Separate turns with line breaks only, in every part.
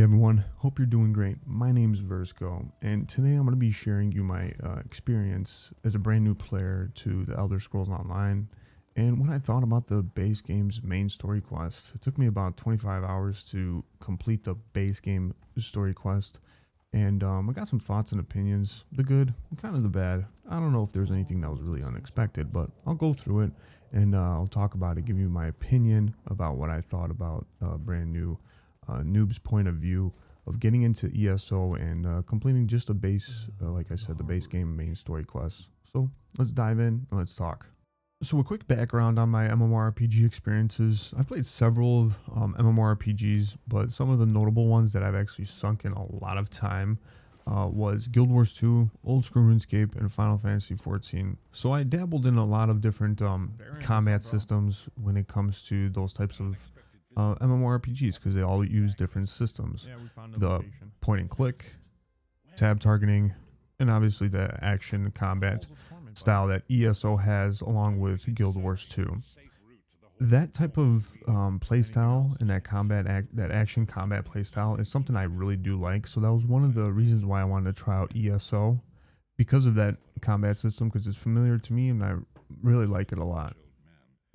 everyone, hope you're doing great. My name's Versco, and today I'm going to be sharing you my experience as a brand new player to the Elder Scrolls Online, and what I thought about the base game's main story quest. It took me about 25 hours to complete the base game story quest, and I got some thoughts and opinions, the good and kind of the bad. I don't know if there's anything that was really unexpected, but I'll go through it, and I'll talk about it, give you my opinion about what I thought about brand new noob's point of view of getting into ESO and completing just a base, like I said, the base game main story quest. So let's dive in and let's talk. So a quick background on my MMORPG experiences. I've played several of MMORPGs, but some of the notable ones that I've actually sunk in a lot of time was Guild Wars 2, Old School RuneScape, and Final Fantasy 14. So I dabbled in a lot of different combat systems when it comes to those types of MMORPGs, because they all use different systems. The point and click, tab targeting, and obviously the action combat style that ESO has along with Guild Wars 2. That type of playstyle and that action combat playstyle is something I really do like. So that was one of the reasons why I wanted to try out ESO, because of that combat system, because it's familiar to me and I really like it a lot.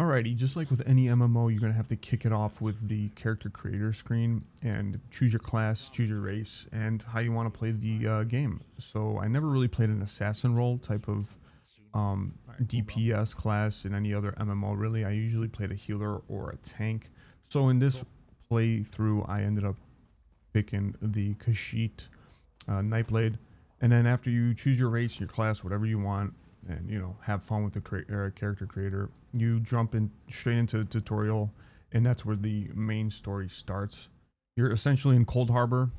Alrighty, just like with any MMO, you're going to have to kick it off with the character creator screen and choose your class, choose your race, and how you want to play the game. So I never really played an assassin role type of DPS class in any other MMO really. I usually played a healer or a tank. So in this playthrough, I ended up picking the Kashyyyk Nightblade. And then after you choose your race, your class, whatever you want, and have fun with the character creator, you jump in straight into the tutorial, and that's where the main story starts. You're essentially in Coldharbour,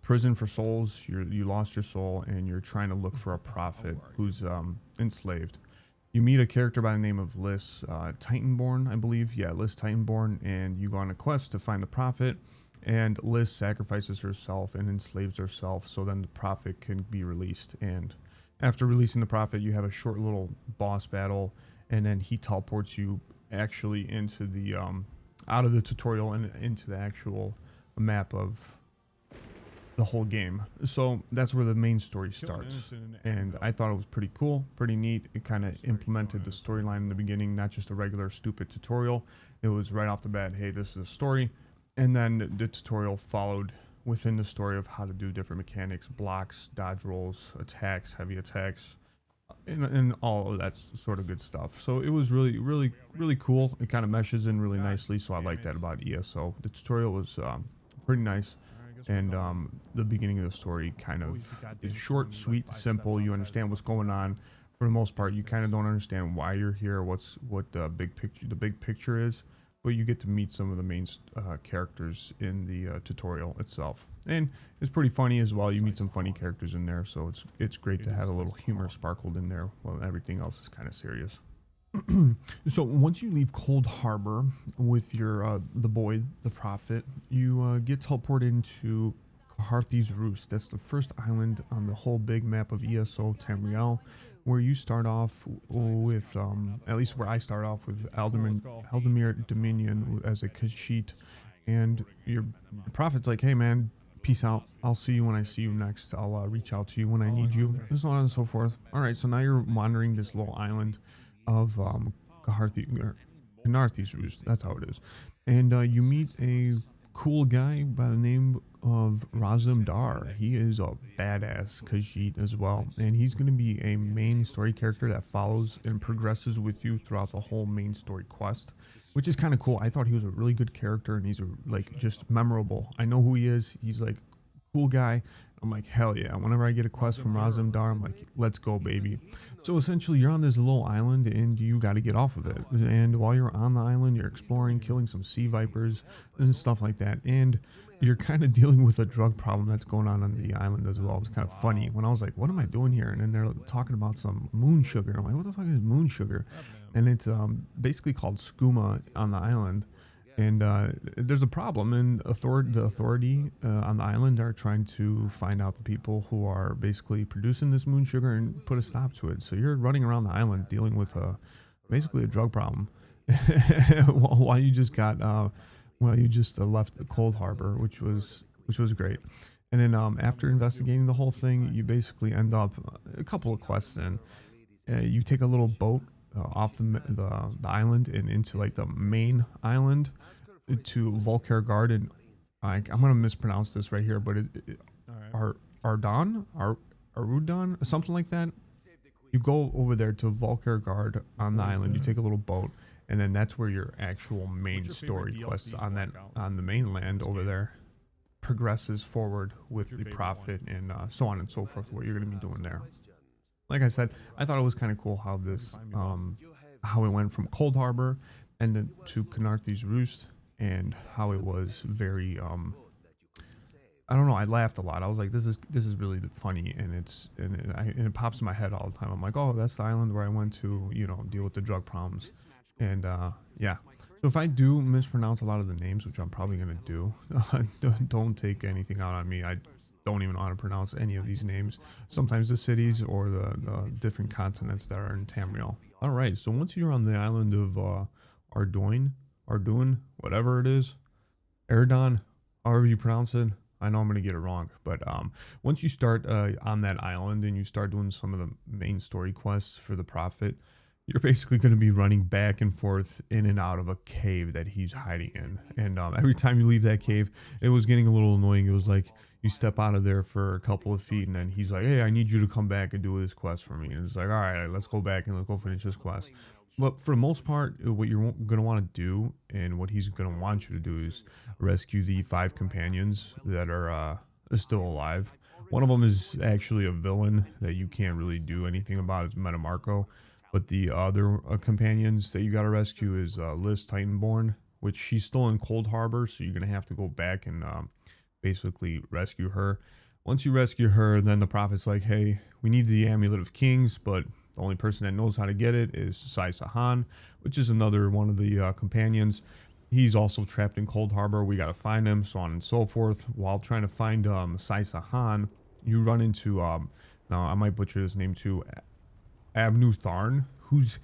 prison for souls. You lost your soul and you're trying to look for a prophet who's enslaved. You meet a character by the name of Liz Titanborn, I believe. Yeah, Liz Titanborn, and you go on a quest to find the prophet, and Liz sacrifices herself and enslaves herself so then the prophet can be released. And after releasing the prophet, you have a short little boss battle, and then he teleports you actually into the out of the tutorial and into the actual map of the whole game. So that's where the main story starts, and I thought it was pretty cool, pretty neat. It kind of implemented the storyline in the beginning, not just a regular stupid tutorial. It was right off the bat, hey, this is a story, and then the tutorial followed within the story of how to do different mechanics, blocks, dodge rolls, attacks, heavy attacks, and all of that sort of good stuff. So it was really cool. It kind of meshes in really nicely, so I like that about ESO. The tutorial was pretty nice, and the beginning of the story kind of is short, sweet, simple. You understand what's going on for the most part. You kind of don't understand why you're here, what the big picture is, but you get to meet some of the main characters in the tutorial itself, and it's pretty funny as well. You meet some funny characters in there, so it's great to have a little humor sparkled in there while everything else is kind of serious. So once you leave Coldharbour with your the prophet, you get teleported into Caharthi's Roost. That's the first island on the whole big map of ESO Tamriel, where you start off with, at least where I start off with Aldemir Dominion as a Kashyyyk, and your prophet's like, hey man, peace out, I'll see you when I see you next, I'll reach out to you when I need you, and so on and so forth. Alright, so now you're wandering this little island of Caharthi's Roost, that's how it is, and you meet a cool guy by the name of Razum Dar. He is a badass Kashyyyk as well, and he's going to be a main story character that follows and progresses with you throughout the whole main story quest, which is kind of cool. I thought he was a really good character, and he's like just memorable. I know who he is. He's like a cool guy. I'm like, hell yeah. Whenever I get a quest from Razum Dar, I'm like, let's go, baby. So essentially, you're on this little island, and you got to get off of it. And while you're on the island, you're exploring, killing some sea vipers and stuff like that. And you're kind of dealing with a drug problem that's going on the island as well. It's kind of funny. When I was like, what am I doing here? And then they're talking about some moon sugar. I'm like, what the fuck is moon sugar? And it's basically called skooma on the island. And there's a problem, and the authority on the island are trying to find out the people who are basically producing this moon sugar and put a stop to it. So you're running around the island dealing with basically a drug problem while you just got left the Coldharbour, which was which was great. And then after investigating the whole thing, you basically end up a couple of quests in. You take a little boat off the island and into like the main island to Volker Garden. I'm gonna mispronounce this right here, but Ardon, Arudon, something like that. You go over there to Volker Guard on the island. You take a little boat, and then that's where your actual main story quests on the mainland over there progresses forward with the prophet and so on and so forth. What you're gonna be doing there. Like I said, I thought it was kind of cool how this how it went from Coldharbour and then to Canarthy's Roost, and how it was very I don't know, I laughed a lot. I was like, this is really funny, and it pops in my head all the time. I'm like, oh, that's the island where I went to, you know, deal with the drug problems. And yeah, so if I do mispronounce a lot of the names, which I'm probably gonna do, don't take anything out on me. I don't even know how to pronounce any of these names. Sometimes the cities or the different continents that are in Tamriel. All right, so once you're on the island of Arduin, whatever it is, Eridon, however you pronounce it. I know I'm going to get it wrong, but once you start on that island and you start doing some of the main story quests for the prophet, you're basically going to be running back and forth in and out of a cave that he's hiding in. And every time you leave that cave, it was getting a little annoying. It was like you step out of there for a couple of feet and then he's like, hey, I need you to come back and do this quest for me. And it's like, all right, let's go back and let's go finish this quest. But for the most part, what you're going to want to do and what he's going to want you to do is rescue the 5 companions that are still alive. One of them is actually a villain that you can't really do anything about. It's Metamarco. But the other companions that you got to rescue is Liz Titanborn, which she's still in Coldharbour. So you're going to have to go back and basically rescue her. Once you rescue her, then the prophet's like, hey, we need the Amulet of Kings, but the only person that knows how to get it is Sai Sahan, which is another one of the companions. He's also trapped in Coldharbour. We got to find him, so on and so forth. While trying to find Sai Sahan, you run into, now I might butcher his name too, Abnu Tharn, who's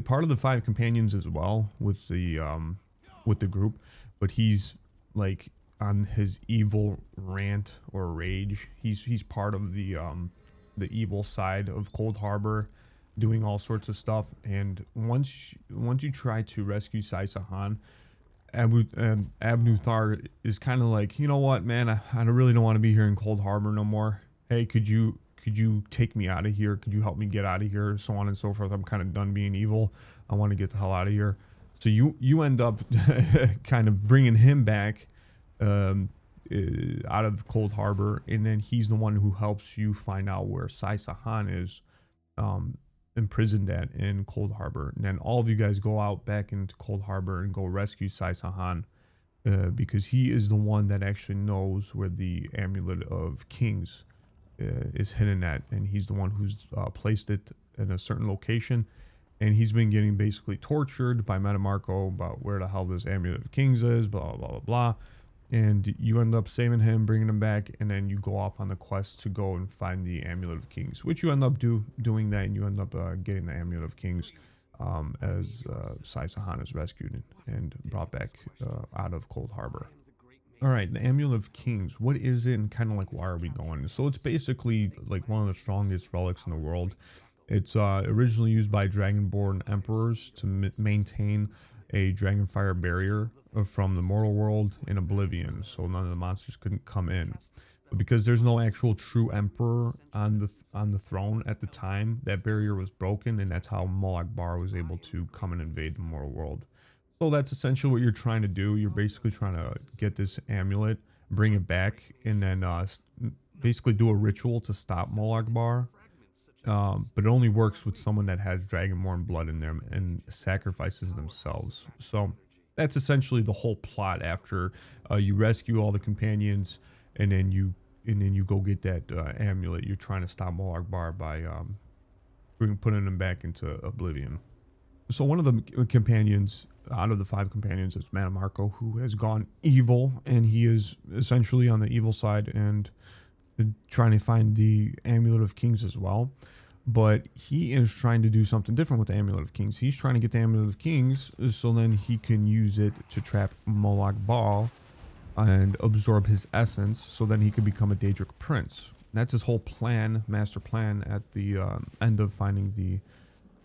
part of the 5 companions as well with the group, but he's like on his evil rant or rage. He's part of the evil side of Coldharbour, doing all sorts of stuff. And once you try to rescue Sai Sahan, Abnu Thar is kind of like, you know what, man, I really don't want to be here in Coldharbour no more. Hey, could you take me out of here? Could you help me get out of here? So on and so forth. I'm kind of done being evil. I want to get the hell out of here. So you end up kind of bringing him back out of Coldharbour, and then he's the one who helps you find out where Sai Sahan is imprisoned at in Coldharbour. And then all of you guys go out back into Coldharbour and go rescue Sai Sahan, because he is the one that actually knows where the Amulet of Kings is hidden at, and he's the one who's placed it in a certain location. And he's been getting basically tortured by Metamarco about where the hell this Amulet of Kings is, blah blah blah blah. And you end up saving him, bringing him back, and then you go off on the quest to go and find the Amulet of Kings, which you end up doing that, and you end up getting the Amulet of Kings as Sai Sahan is rescued and brought back out of Coldharbour. All right, the Amulet of Kings, what is it, and kind of like why are we going? So it's basically like one of the strongest relics in the world. It's originally used by Dragonborn emperors to maintain a Dragonfire barrier from the mortal world in Oblivion, so none of the monsters couldn't come in. But because there's no actual true emperor on the throne at the time, that barrier was broken, and that's how Molag Bal was able to come and invade the mortal world. So that's essentially what you're trying to do. You're basically trying to get this amulet, bring it back, and then basically do a ritual to stop Molag Bal. But it only works with someone that has Dragonborn blood in them and sacrifices themselves. So that's essentially the whole plot. After you rescue all the companions, and then you go get that amulet, you're trying to stop Molag Bal by putting them back into Oblivion. So one of the companions out of the 5 companions is Metamarco, who has gone evil, and he is essentially on the evil side and trying to find the Amulet of Kings as well. But he is trying to do something different with the Amulet of Kings. He's trying to get the Amulet of Kings so then he can use it to trap Molag Bal and absorb his essence, so then he could become a Daedric prince. That's his whole plan, master plan, at the end of finding the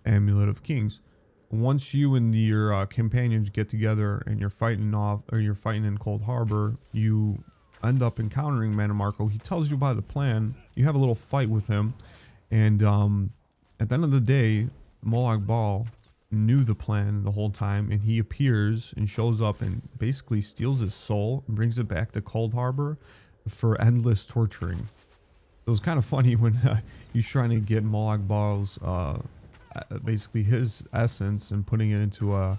Amulet of Kings. Once you and your companions get together and you're fighting in Coldharbour, you end up encountering Mannimarco. He tells you about the plan. You have a little fight with him, and at the end of the day, Molag Bal knew the plan the whole time, and he appears and shows up and basically steals his soul and brings it back to Coldharbour for endless torturing. It was kind of funny when he's trying to get Molag Bal's basically his essence and putting it into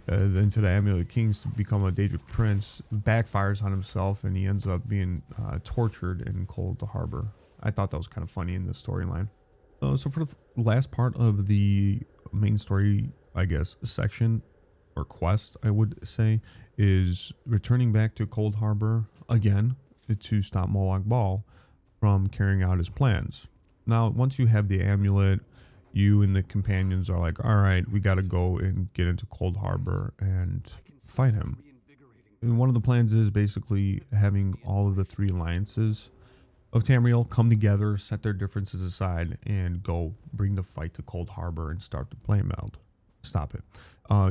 the Amulet of Kings to become a Daedric prince, backfires on himself, and he ends up being tortured in Coldharbour. I thought that was kind of funny in the storyline. So for the last part of the main story, I guess, section or quest, I would say, is returning back to Coldharbour again to stop Molag Bal from carrying out his plans. Now, once you have the amulet, you and the companions are like, all right, we got to go and get into Coldharbour and fight him. And one of the plans is basically having all of the 3 alliances of Tamriel come together, set their differences aside, and go bring the fight to Coldharbour and start the play meld. Stop it.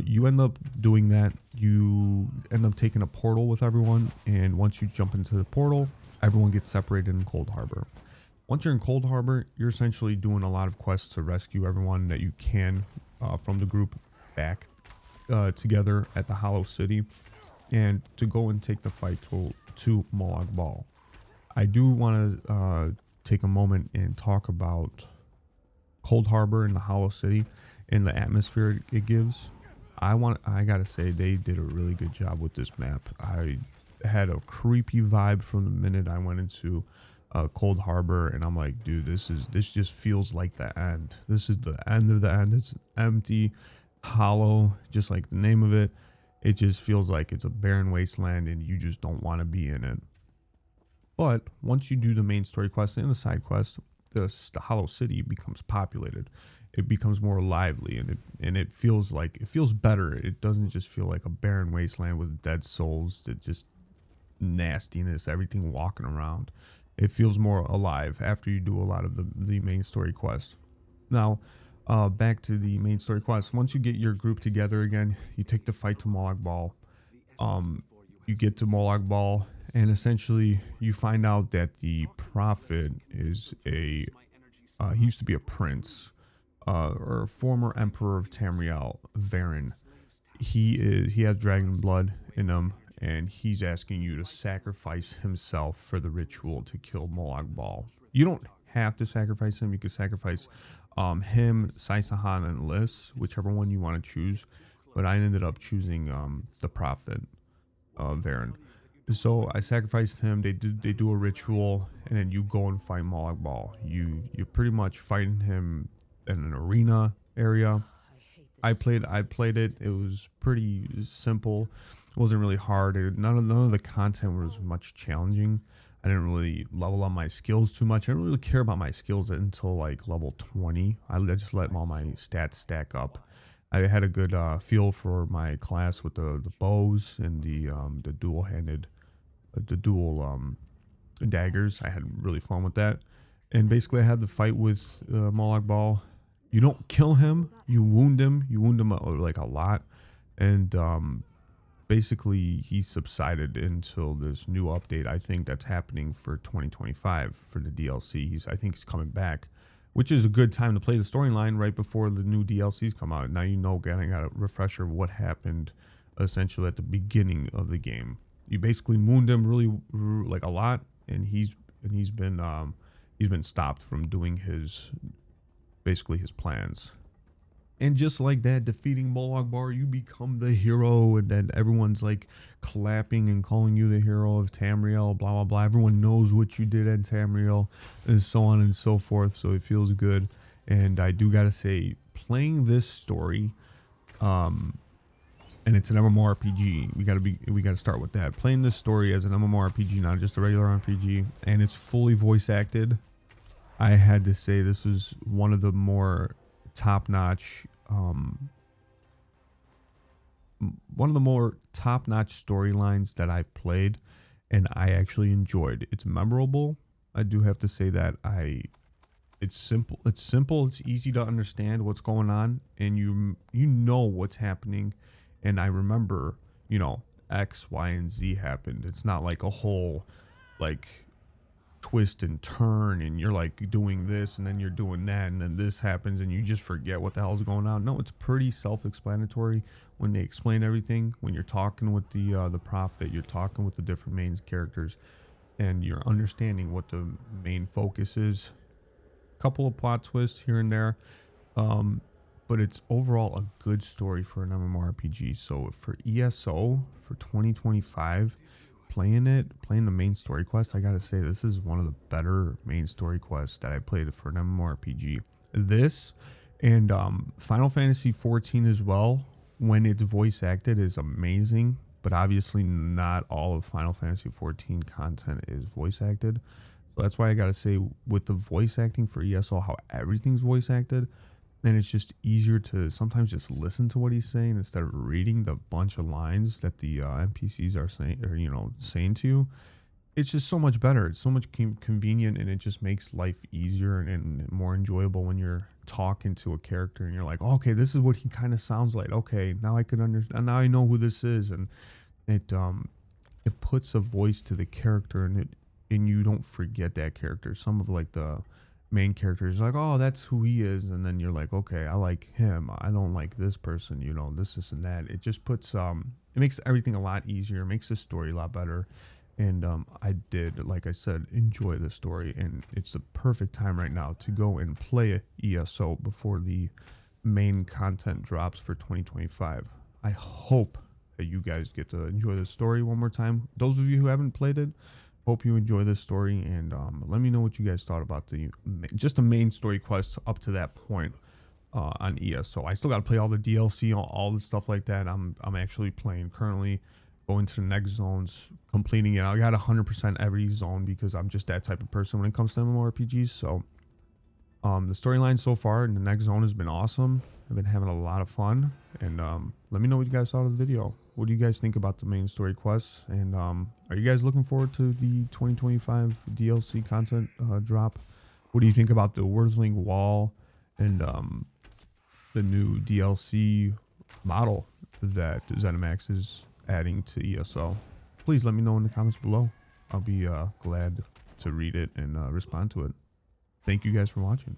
You end up doing that. You end up taking a portal with everyone, and once you jump into the portal, everyone gets separated in Coldharbour. Once you're in Coldharbour, you're essentially doing a lot of quests to rescue everyone that you can from the group back together at the Hollow City, and to go and take the fight to Molag Bal. I do want to take a moment and talk about Coldharbour and the Hollow City and the atmosphere it gives. I gotta say, they did a really good job with this map. I had a creepy vibe from the minute I went into Coldharbour, and I'm like, dude, this just feels like the end. This is the end of the end. It's empty, hollow, just like the name of it. It just feels like it's a barren wasteland, and you just don't want to be in it. But once you do the main story quest and the side quest, the Hollow City becomes populated. It becomes more lively, and it feels better. It doesn't just feel like a barren wasteland with dead souls, that just nastiness, everything walking around. It feels more alive after you do a lot of the main story quests. Now, back to the main story quest. Once you get your group together again, you take the fight to Molag Bal. You get to Molag Bal, and essentially you find out that the prophet is he used to be a prince, or a former emperor of Tamriel, Varen. He has dragon blood in him, and he's asking you to sacrifice himself for the ritual to kill Molag Bal. You don't have to sacrifice him. You can sacrifice him, Saisahan, and Liss, whichever one you want to choose. But I ended up choosing the prophet, Varen. So I sacrificed him. They do a ritual, and then you go and fight Molag Bal. You're pretty much fighting him in an arena area. I played it. It was pretty simple. It wasn't really hard. None of the content was much challenging. I didn't really level up my skills too much. I didn't really care about my skills until like level 20. I just let all my stats stack up. I had a good feel for my class with the bows and the dual-handed, the dual daggers. I had really fun with that. And basically I had the fight with Molag Bal. You don't kill him, you wound him. You wound him like a lot. And basically he subsided until this new update, I think, that's happening for 2025 for the DLC. I think he's coming back, which is a good time to play the storyline right before the new DLCs come out. Now you know, getting a refresher of what happened essentially at the beginning of the game. You basically wound him really like a lot, and he's been stopped from doing his plans. And just like that, defeating Molag Bal, you become the hero, and then everyone's like clapping and calling you the hero of Tamriel, blah blah blah. Everyone knows what you did at Tamriel, and so on and so forth. So it feels good. And I do gotta say, playing this story, and it's an MMORPG. We gotta start with that. Playing this story as an MMORPG, not just a regular RPG, and it's fully voice acted. I had to say this is one of the more top-notch one of the more top-notch storylines that I've played, and I actually enjoyed. It's memorable. I do have to say that it's simple. It's easy to understand what's going on, and you know what's happening. And I remember, you know, X, Y, and Z happened. It's not like a whole like twist and turn, and you're like doing this, and then you're doing that, and then this happens, and you just forget what the hell's going on. No, it's pretty self-explanatory when they explain everything. When you're talking with the prophet, you're talking with the different main characters, and you're understanding what the main focus is. Couple of plot twists here and there, but it's overall a good story for an MMORPG. So for ESO for 2025, playing the main story quest, I gotta say this is one of the better main story quests that I played for an MMORPG. This and Final Fantasy 14 as well, when it's voice acted, is amazing. But obviously not all of Final Fantasy 14 content is voice acted. So that's why I gotta say, with the voice acting for ESO, how everything's voice acted, and it's just easier to sometimes just listen to what he's saying instead of reading the bunch of lines that the NPCs are saying, or saying to you. It's just so much better. It's so much convenient, and it just makes life easier and more enjoyable when you're talking to a character and you're like, oh, okay, this is what he kind of sounds like. Okay, now I can understand. Now I know who this is, and it puts a voice to the character, and you don't forget that character. Some of like the main characters like, oh, that's who he is, and then you're like, okay, I like him, I don't like this person, this and that. It just puts it makes everything a lot easier. It makes the story a lot better. And I did, like I said, enjoy the story, and it's the perfect time right now to go and play ESO before the main content drops for 2025. I hope that you guys get to enjoy the story one more time. Those of you who haven't played it, hope you enjoy this story, and let me know what you guys thought about just the main story quest up to that point on ESO. I still got to play all the DLC, all the stuff like that. I'm actually playing currently, going to the next zones, completing it. I got 100% every zone because I'm just that type of person when it comes to MMORPGs. So the storyline so far in the next zone has been awesome. I've been having a lot of fun, and let me know what you guys thought of the video. What do you guys think about the main story quests? And are you guys looking forward to the 2025 DLC content drop? What do you think about the Wurzling Wall and the new DLC model that ZeniMax is adding to ESO? Please let me know in the comments below. I'll be glad to read it and respond to it. Thank you guys for watching.